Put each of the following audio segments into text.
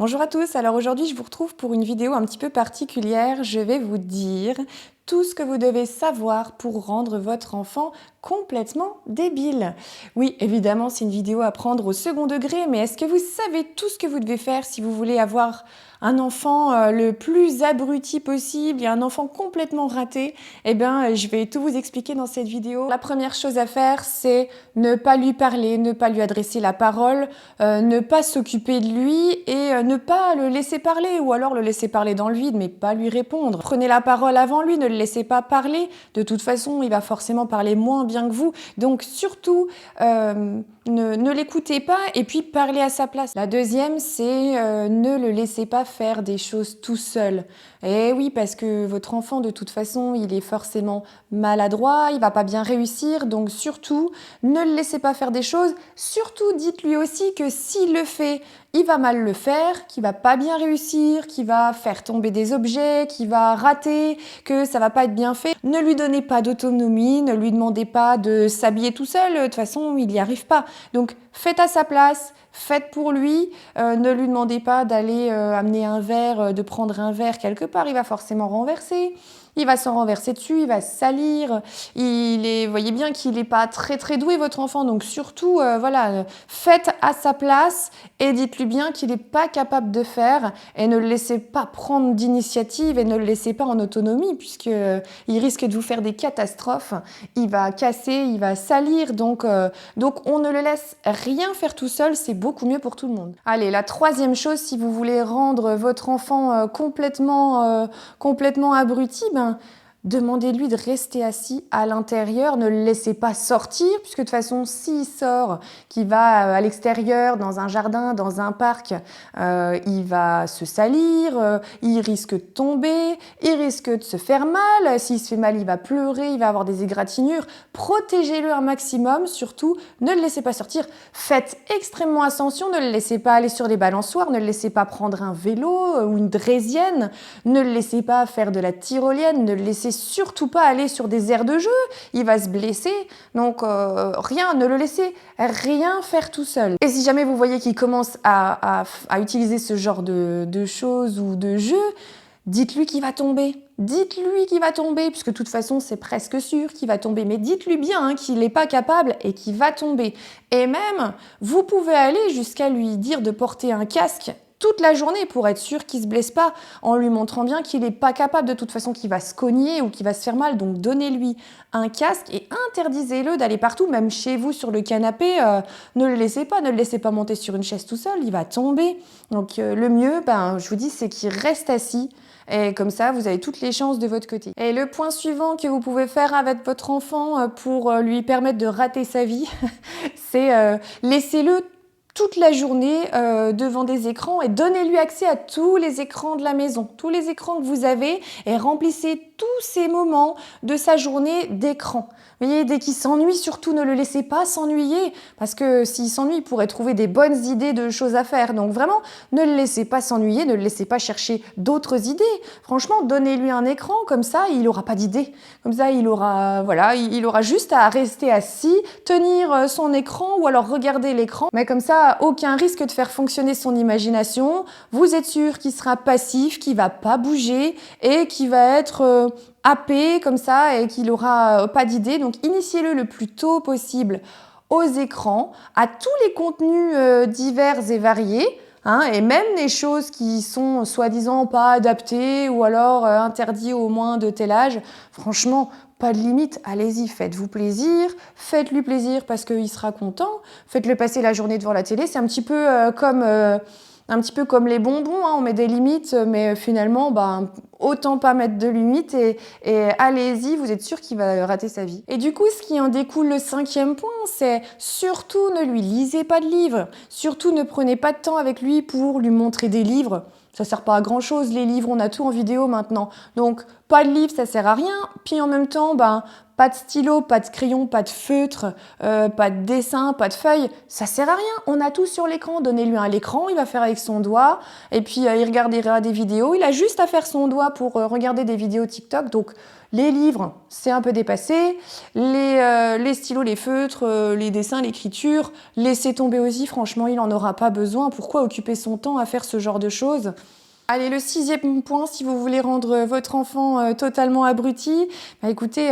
Bonjour à tous, alors aujourd'hui je vous retrouve pour une vidéo un petit peu particulière. Je vais vous dire tout ce que vous devez savoir pour rendre votre enfant complètement débile. Oui, évidemment c'est une vidéo à prendre au second degré, mais est-ce que vous savez tout ce que vous devez faire si vous voulez avoir un enfant le plus abruti possible et un enfant complètement raté? Eh bien, je vais tout vous expliquer dans cette vidéo. La première chose à faire, c'est ne pas lui parler, ne pas lui adresser la parole, ne pas s'occuper de lui et ne pas le laisser parler ou alors le laisser parler dans le vide mais pas lui répondre. Prenez la parole avant lui, ne le laissez pas parler. De toute façon, il va forcément parler moins bien que vous. Donc surtout, ne l'écoutez pas et puis parlez à sa place. La deuxième, c'est ne le laissez pas faire des choses tout seul. Et oui, parce que votre enfant, de toute façon, il est forcément maladroit, il va pas bien réussir. Donc surtout, ne le laissez pas faire des choses. Surtout, dites-lui aussi que s'il le fait, il va mal le faire, qu'il va pas bien réussir, qu'il va faire tomber des objets, qu'il va rater, que ça va pas être bien fait. Ne lui donnez pas d'autonomie, ne lui demandez pas de s'habiller tout seul. De toute façon, il n'y arrive pas. Donc, faites à sa place, faites pour lui. Ne lui demandez pas d'aller amener un verre, de prendre un verre quelque part. Il va forcément renverser. Il va s'en renverser dessus, il va se salir. Voyez bien qu'il n'est pas très très doué votre enfant. Donc surtout, voilà, faites à sa place et dites-lui bien qu'il n'est pas capable de faire. Et ne le laissez pas prendre d'initiative et ne le laissez pas en autonomie puisqu'il risque de vous faire des catastrophes. Il va casser, il va salir. Donc on ne le laisse rien faire tout seul. C'est beaucoup mieux pour tout le monde. Allez, la troisième chose, si vous voulez rendre votre enfant complètement abruti, demandez-lui de rester assis à l'intérieur, ne le laissez pas sortir, puisque de toute façon, s'il sort, qu'il va à l'extérieur, dans un jardin, dans un parc, il va se salir, il risque de tomber, il risque de se faire mal. S'il se fait mal, il va pleurer, il va avoir des égratignures. Protégez-le un maximum, surtout, ne le laissez pas sortir. Faites extrêmement attention, ne le laissez pas aller sur les balançoires, ne le laissez pas prendre un vélo ou une draisienne, ne le laissez pas faire de la tyrolienne, ne le laissez surtout pas aller sur des aires de jeu, il va se blesser. Donc rien, ne le laissez rien faire tout seul. Et si jamais vous voyez qu'il commence à utiliser ce genre de choses ou de jeux, dites-lui qu'il va tomber. Dites-lui qu'il va tomber, puisque de toute façon, c'est presque sûr qu'il va tomber. Mais dites-lui bien qu'il n'est pas capable et qu'il va tomber. Et même, vous pouvez aller jusqu'à lui dire de porter un casque toute la journée pour être sûr qu'il ne se blesse pas, en lui montrant bien qu'il n'est pas capable de toute façon, qu'il va se cogner ou qu'il va se faire mal. Donc donnez-lui un casque et interdisez-le d'aller partout, même chez vous sur le canapé. Ne le laissez pas monter sur une chaise tout seul, il va tomber. Donc le mieux, je vous dis, c'est qu'il reste assis. Et comme ça, vous avez toutes les chances de votre côté. Et le point suivant que vous pouvez faire avec votre enfant pour lui permettre de rater sa vie, c'est laissez-le toute la journée devant des écrans et donnez-lui accès à tous les écrans de la maison, tous les écrans que vous avez et remplissez tous ces moments de sa journée d'écran. Vous voyez, dès qu'il s'ennuie, surtout ne le laissez pas s'ennuyer parce que s'il s'ennuie, il pourrait trouver des bonnes idées de choses à faire. Donc vraiment, ne le laissez pas s'ennuyer, ne le laissez pas chercher d'autres idées. Franchement, donnez-lui un écran, comme ça, il n'aura pas d'idées. Comme ça, il aura juste à rester assis, tenir son écran ou alors regarder l'écran. Mais comme ça, aucun risque de faire fonctionner son imagination. Vous êtes sûr qu'il sera passif, qu'il va pas bouger et qu'il va être happé comme ça et qu'il n'aura pas d'idées. Donc initiez-le le plus tôt possible aux écrans, à tous les contenus divers et variés. Et même les choses qui sont soi-disant pas adaptées ou alors interdites au moins de tel âge, franchement, pas de limite, allez-y, faites-vous plaisir, faites-lui plaisir parce qu'il sera content, faites-le passer la journée devant la télé, c'est un petit peu comme les bonbons, on met des limites, mais finalement, autant pas mettre de limites et allez-y, vous êtes sûr qu'il va rater sa vie. Et du coup, ce qui en découle le cinquième point, c'est surtout ne lui lisez pas de livres, surtout ne prenez pas de temps avec lui pour lui montrer des livres. Ça sert pas à grand chose, les livres, on a tout en vidéo maintenant. Donc, pas de livres, ça sert à rien. Puis en même temps, Pas de stylo, pas de crayon, pas de feutre, pas de dessin, pas de feuille, ça sert à rien. On a tout sur l'écran. Donnez-lui un écran, il va faire avec son doigt et puis il regardera des vidéos. Il a juste à faire son doigt pour regarder des vidéos TikTok. Donc les livres, c'est un peu dépassé. Les stylos, les feutres, les dessins, l'écriture, laissez tomber aussi. Franchement, il n'en aura pas besoin. Pourquoi occuper son temps à faire ce genre de choses? Allez, le 6e point, si vous voulez rendre votre enfant totalement abruti, bah écoutez,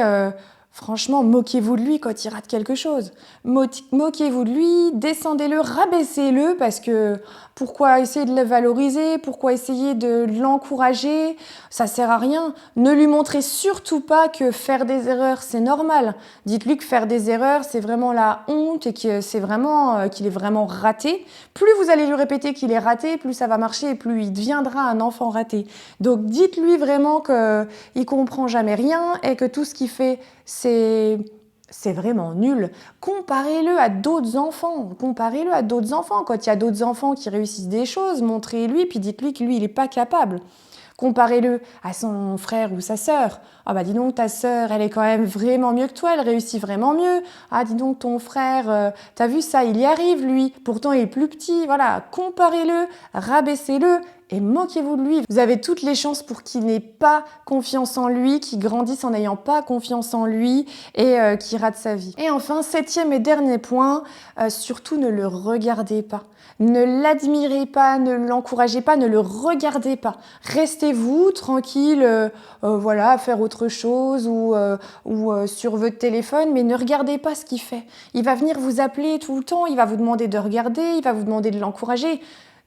franchement, moquez-vous de lui quand il rate quelque chose. Moquez-vous de lui, descendez-le, rabaissez-le, parce que pourquoi essayer de le valoriser? Pourquoi essayer de l'encourager? Ça sert à rien. Ne lui montrez surtout pas que faire des erreurs, c'est normal. Dites-lui que faire des erreurs, c'est vraiment la honte et que c'est vraiment, qu'il est vraiment raté. Plus vous allez lui répéter qu'il est raté, plus ça va marcher et plus il deviendra un enfant raté. Donc dites-lui vraiment qu'il comprend jamais rien et que tout ce qu'il fait, c'est vraiment nul. Comparez-le à d'autres enfants. Comparez-le à d'autres enfants. Quand il y a d'autres enfants qui réussissent des choses, montrez-lui, puis dites-lui que lui, il n'est pas capable. Comparez-le à son frère ou sa sœur. Ah bah dis donc, ta sœur, elle est quand même vraiment mieux que toi, elle réussit vraiment mieux. Ah dis donc, ton frère, t'as vu ça, il y arrive lui. Pourtant, il est plus petit. Voilà, comparez-le, rabaissez-le et moquez-vous de lui. Vous avez toutes les chances pour qu'il n'ait pas confiance en lui, qu'il grandisse en n'ayant pas confiance en lui et qu'il rate sa vie. Et enfin, 7e et dernier point, surtout ne le regardez pas. Ne l'admirez pas, ne l'encouragez pas, ne le regardez pas. Restez-vous tranquille, voilà, à faire autre chose ou sur votre téléphone, mais ne regardez pas ce qu'il fait. Il va venir vous appeler tout le temps, il va vous demander de regarder, il va vous demander de l'encourager.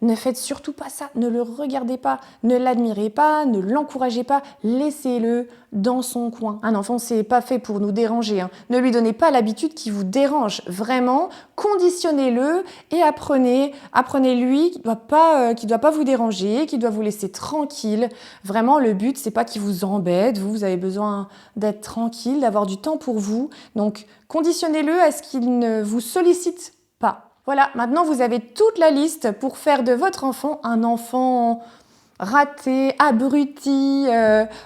Ne faites surtout pas ça, ne le regardez pas, ne l'admirez pas, ne l'encouragez pas, laissez-le dans son coin. Un enfant, c'est pas fait pour nous déranger, hein. Ne lui donnez pas l'habitude qui vous dérange, vraiment, conditionnez-le et apprenez-lui qu'il doit pas vous déranger, qu'il doit vous laisser tranquille. Vraiment, le but, c'est pas qu'il vous embête, vous avez besoin d'être tranquille, d'avoir du temps pour vous. Donc, conditionnez-le à ce qu'il ne vous sollicite pas. Voilà, maintenant vous avez toute la liste pour faire de votre enfant un enfant raté, abruti,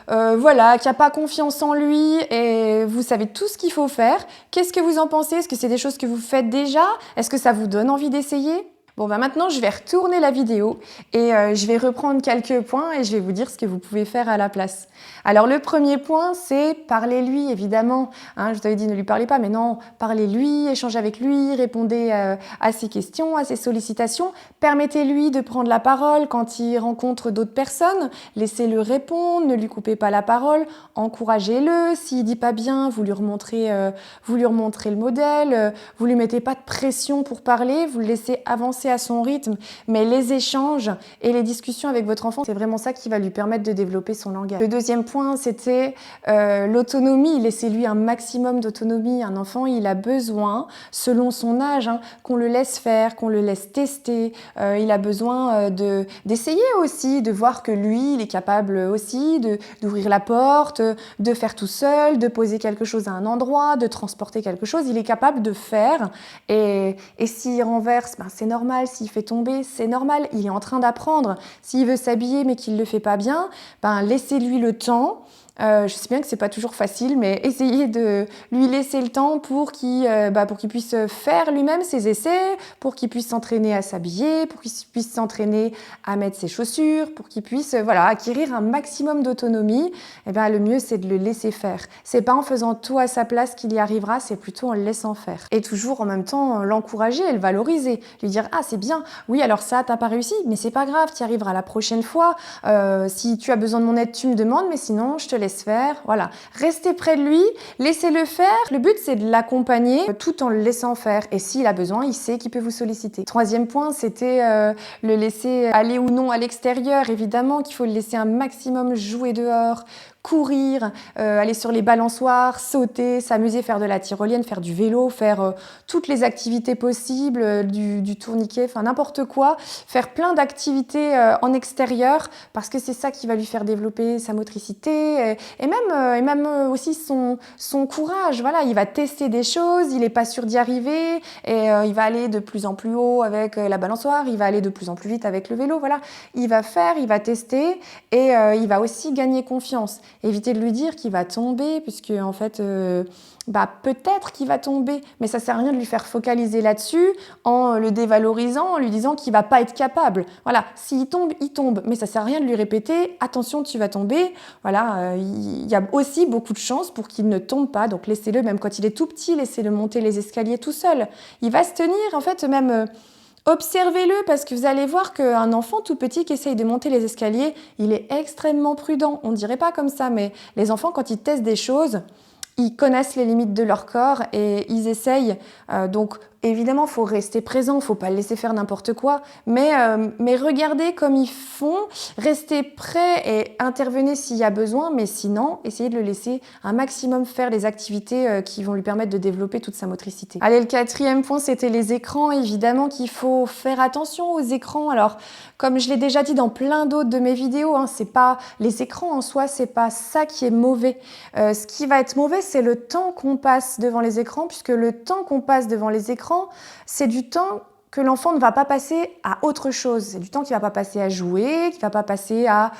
voilà, qui n'a pas confiance en lui et vous savez tout ce qu'il faut faire. Qu'est-ce que vous en pensez? Est-ce que c'est des choses que vous faites déjà? Est-ce que ça vous donne envie d'essayer? Bon, bah maintenant, je vais retourner la vidéo et je vais reprendre quelques points et je vais vous dire ce que vous pouvez faire à la place. Alors, le premier point, c'est parlez-lui, évidemment. Hein, je t'avais dit ne lui parlez pas, mais non, parlez-lui, échangez avec lui, répondez à ses questions, à ses sollicitations. Permettez-lui de prendre la parole quand il rencontre d'autres personnes. Laissez-le répondre, ne lui coupez pas la parole. Encouragez-le. S'il dit pas bien, vous lui remontrez le modèle. Vous lui mettez pas de pression pour parler, vous le laissez avancer à son rythme, mais les échanges et les discussions avec votre enfant, c'est vraiment ça qui va lui permettre de développer son langage. Le deuxième point, c'était l'autonomie. Laissez-lui un maximum d'autonomie. Un enfant, il a besoin, selon son âge, hein, qu'on le laisse faire, qu'on le laisse tester. Il a besoin d'essayer aussi, de voir que lui, il est capable aussi d'ouvrir la porte, de faire tout seul, de poser quelque chose à un endroit, de transporter quelque chose. Il est capable de faire et s'il renverse, ben, c'est normal. S'il fait tomber, c'est normal. Il est en train d'apprendre. S'il veut s'habiller mais qu'il ne le fait pas bien, ben, laissez-lui le temps. Je sais bien que c'est pas toujours facile, mais essayez de lui laisser le temps pour qu'il puisse faire lui-même ses essais, pour qu'il puisse s'entraîner à s'habiller, pour qu'il puisse s'entraîner à mettre ses chaussures, pour qu'il puisse acquérir un maximum d'autonomie. Et ben, le mieux, c'est de le laisser faire. C'est pas en faisant tout à sa place qu'il y arrivera, c'est plutôt en le laissant faire. Et toujours en même temps l'encourager et le valoriser. Lui dire « Ah, c'est bien, oui, alors ça, t'as pas réussi, mais c'est pas grave, tu y arriveras la prochaine fois. Si tu as besoin de mon aide, tu me demandes, mais sinon, je te laisse faire. » Voilà. Restez près de lui, laissez-le faire. Le but, c'est de l'accompagner tout en le laissant faire. Et s'il a besoin, il sait qu'il peut vous solliciter. Troisième point, c'était le laisser aller ou non à l'extérieur. Évidemment qu'il faut le laisser un maximum jouer dehors, courir, aller sur les balançoires, sauter, s'amuser, faire de la tyrolienne, faire du vélo, faire toutes les activités possibles, du tourniquet, enfin n'importe quoi, faire plein d'activités en extérieur parce que c'est ça qui va lui faire développer sa motricité et même aussi son courage. Voilà, il va tester des choses, il n'est pas sûr d'y arriver et il va aller de plus en plus haut avec la balançoire, il va aller de plus en plus vite avec le vélo. Voilà, il va faire, il va tester et il va aussi gagner confiance. Évitez de lui dire qu'il va tomber, puisque en fait, peut-être qu'il va tomber, mais ça sert à rien de lui faire focaliser là-dessus en le dévalorisant, en lui disant qu'il va pas être capable. Voilà, s'il tombe, il tombe, mais ça sert à rien de lui répéter attention, tu vas tomber. Voilà, il y a aussi beaucoup de chances pour qu'il ne tombe pas, donc laissez-le, même quand il est tout petit, laissez-le monter les escaliers tout seul. Il va se tenir, en fait, même. Observez-le parce que vous allez voir qu'un enfant tout petit qui essaye de monter les escaliers, il est extrêmement prudent. On ne dirait pas comme ça, mais les enfants, quand ils testent des choses, ils connaissent les limites de leur corps et ils essayent. Donc, évidemment, il faut rester présent, il ne faut pas le laisser faire n'importe quoi, mais regardez comme ils font, restez prêts et intervenez s'il y a besoin, mais sinon, essayez de le laisser un maximum faire les activités qui vont lui permettre de développer toute sa motricité. Allez, le 4e point, c'était les écrans. Évidemment qu'il faut faire attention aux écrans. Alors, comme je l'ai déjà dit dans plein d'autres de mes vidéos, c'est pas les écrans en soi, c'est pas ça qui est mauvais. Ce qui va être mauvais, c'est le temps qu'on passe devant les écrans, puisque le temps qu'on passe devant les écrans, c'est du temps que l'enfant ne va pas passer à autre chose. C'est du temps qu'il ne va pas passer à jouer, qu'il ne va pas passer à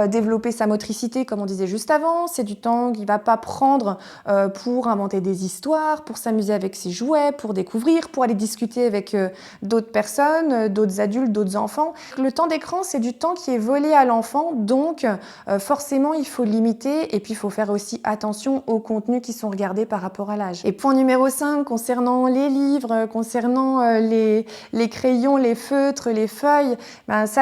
développer sa motricité, comme on disait juste avant. C'est du temps qu'il ne va pas prendre pour inventer des histoires, pour s'amuser avec ses jouets, pour découvrir, pour aller discuter avec d'autres personnes, d'autres adultes, d'autres enfants. Le temps d'écran, c'est du temps qui est volé à l'enfant, donc forcément, il faut limiter et puis il faut faire aussi attention aux contenus qui sont regardés par rapport à l'âge. Et point numéro 5, concernant les livres, concernant les crayons, les feutres, les feuilles,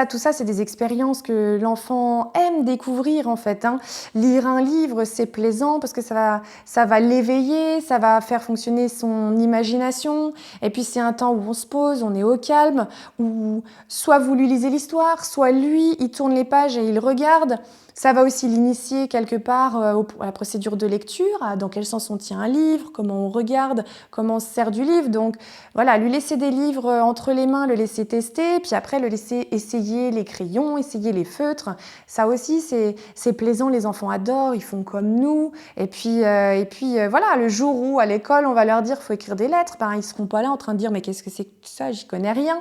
tout ça, c'est des expériences que l'enfant aime découvrir en fait. Lire un livre, c'est plaisant parce que ça va l'éveiller, ça va faire fonctionner son imagination. Et puis c'est un temps où on se pose, on est au calme, où soit vous lui lisez l'histoire, soit lui, il tourne les pages et il regarde. Ça va aussi l'initier quelque part à la procédure de lecture, dans quel sens on tient un livre, comment on regarde, comment on se sert du livre. Donc voilà, lui laisser des livres entre les mains, le laisser tester, puis après le laisser essayer les crayons, essayer les feutres. Ça aussi, c'est plaisant, les enfants adorent, ils font comme nous. Et puis voilà, le jour où à l'école, on va leur dire qu'il faut écrire des lettres, ils ne seront pas là en train de dire « mais qu'est-ce que c'est que ça, j'y connais rien ».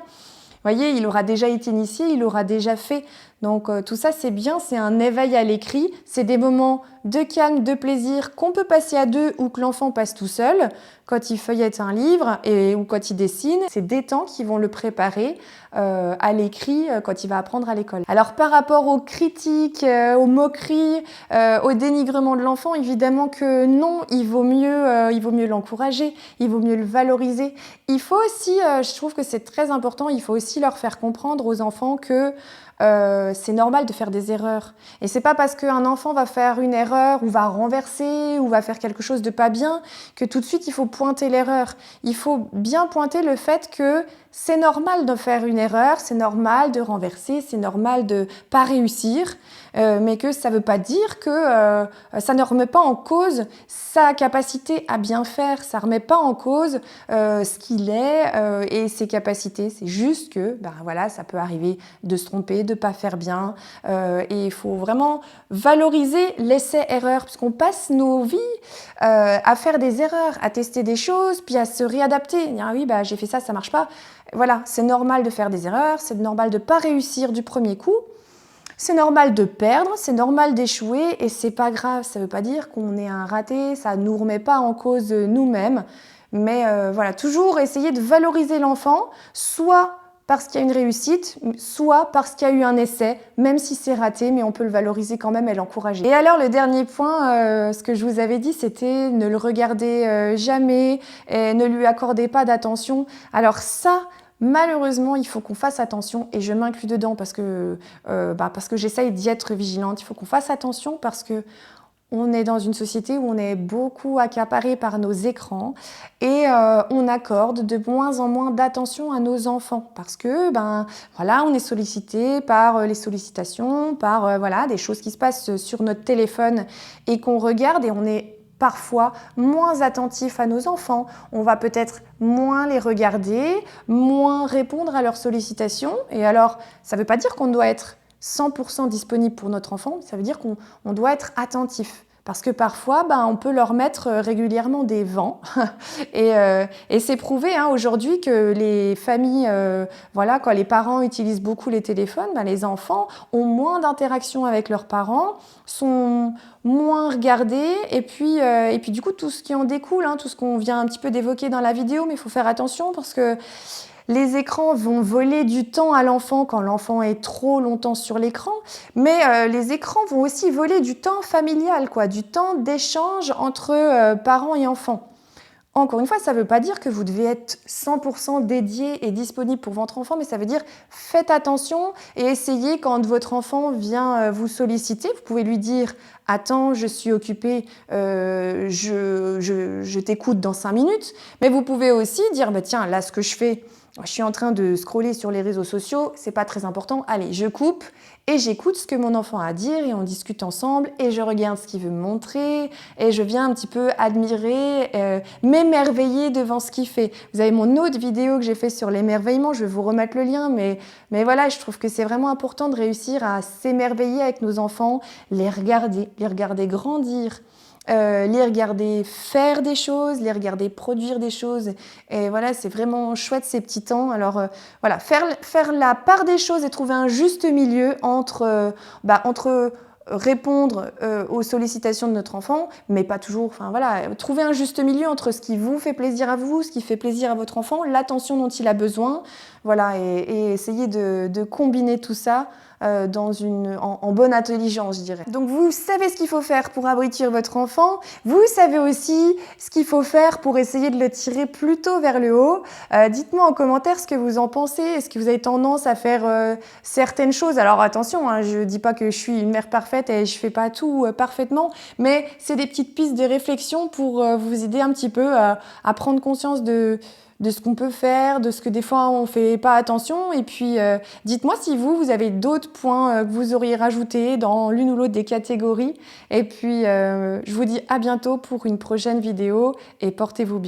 Vous voyez, il aura déjà été initié, il aura déjà fait. Donc tout ça, c'est bien, c'est un éveil à l'écrit. C'est des moments de calme, de plaisir qu'on peut passer à deux ou que l'enfant passe tout seul quand il feuillette un livre ou quand il dessine. C'est des temps qui vont le préparer à l'écrit quand il va apprendre à l'école. Alors par rapport aux critiques, aux moqueries, au dénigrement de l'enfant, évidemment que non, il vaut mieux l'encourager, il vaut mieux le valoriser. Il faut aussi, je trouve que c'est très important, il faut aussi leur faire comprendre aux enfants que c'est normal de faire des erreurs. Et c'est pas parce qu'un enfant va faire une erreur ou va renverser ou va faire quelque chose de pas bien que tout de suite il faut pointer l'erreur. Il faut bien pointer le fait que c'est normal de faire une erreur, c'est normal de renverser, c'est normal de pas réussir, mais que ça veut pas dire que ça ne remet pas en cause sa capacité à bien faire, ça remet pas en cause ce qu'il est et ses capacités. C'est juste que voilà, ça peut arriver de se tromper, de pas faire bien et il faut vraiment valoriser l'essai-erreur puisqu'on passe nos vies à faire des erreurs, à tester des choses, puis à se réadapter. Dire, ah oui, j'ai fait ça, ça marche pas. Voilà, c'est normal de faire des erreurs, c'est normal de pas réussir du premier coup. C'est normal de perdre, c'est normal d'échouer et c'est pas grave, ça veut pas dire qu'on est un raté, ça nous remet pas en cause nous-mêmes. Mais voilà, toujours essayer de valoriser l'enfant, soit parce qu'il y a une réussite, soit parce qu'il y a eu un essai, même si c'est raté, mais on peut le valoriser quand même et l'encourager. Et alors le dernier point, ce que je vous avais dit, c'était ne le regardez jamais et ne lui accordez pas d'attention. Alors ça, malheureusement, il faut qu'on fasse attention et je m'inclus dedans parce que j'essaye d'y être vigilante. Il faut qu'on fasse attention parce que on est dans une société où on est beaucoup accaparé par nos écrans et on accorde de moins en moins d'attention à nos enfants parce que on est sollicité par les sollicitations, par des choses qui se passent sur notre téléphone et qu'on regarde et on est parfois moins attentif à nos enfants. On va peut-être moins les regarder, moins répondre à leurs sollicitations. Et alors, ça ne veut pas dire qu'on doit être 100% disponible pour notre enfant, ça veut dire qu'on doit être attentif. Parce que parfois, on peut leur mettre régulièrement des vents. Et c'est prouvé hein, aujourd'hui que les familles, voilà, quand les parents utilisent beaucoup les téléphones, les enfants ont moins d'interactions avec leurs parents, sont moins regardés, et puis du coup tout ce qui en découle, hein, tout ce qu'on vient un petit peu d'évoquer dans la vidéo, mais il faut faire attention parce que les écrans vont voler du temps à l'enfant quand l'enfant est trop longtemps sur l'écran, mais les écrans vont aussi voler du temps familial, quoi, du temps d'échange entre parents et enfants. Encore une fois, ça ne veut pas dire que vous devez être 100% dédié et disponible pour votre enfant, mais ça veut dire faites attention et essayez quand votre enfant vient vous solliciter. Vous pouvez lui dire « Attends, je suis occupée, je t'écoute dans 5 minutes ». Mais vous pouvez aussi dire « Tiens, là, ce que je fais, je suis en train de scroller sur les réseaux sociaux, c'est pas très important. Allez, je coupe et j'écoute ce que mon enfant a à dire et on discute ensemble et je regarde ce qu'il veut me montrer et je viens un petit peu admirer, m'émerveiller devant ce qu'il fait. » Vous avez mon autre vidéo que j'ai fait sur l'émerveillement, je vais vous remettre le lien, mais voilà, je trouve que c'est vraiment important de réussir à s'émerveiller avec nos enfants, les regarder grandir. Les regarder faire des choses, les regarder produire des choses. Et voilà, c'est vraiment chouette ces petits temps. Alors voilà, faire la part des choses et trouver un juste milieu entre répondre aux sollicitations de notre enfant, mais pas toujours, enfin voilà, trouver un juste milieu entre ce qui vous fait plaisir à vous, ce qui fait plaisir à votre enfant, l'attention dont il a besoin, voilà, et essayer de combiner tout ça en bonne intelligence, je dirais. Donc vous savez ce qu'il faut faire pour abrutir votre enfant, vous savez aussi ce qu'il faut faire pour essayer de le tirer plutôt vers le haut. Dites-moi en commentaire ce que vous en pensez, est-ce que vous avez tendance à faire certaines choses? Alors attention, hein, je ne dis pas que je suis une mère parfaite et je ne fais pas tout parfaitement, mais c'est des petites pistes de réflexion pour vous aider un petit peu à prendre conscience de ce qu'on peut faire, de ce que des fois on ne fait pas attention. Et puis dites-moi si vous avez d'autres points que vous auriez rajoutés dans l'une ou l'autre des catégories. Et puis je vous dis à bientôt pour une prochaine vidéo et portez-vous bien.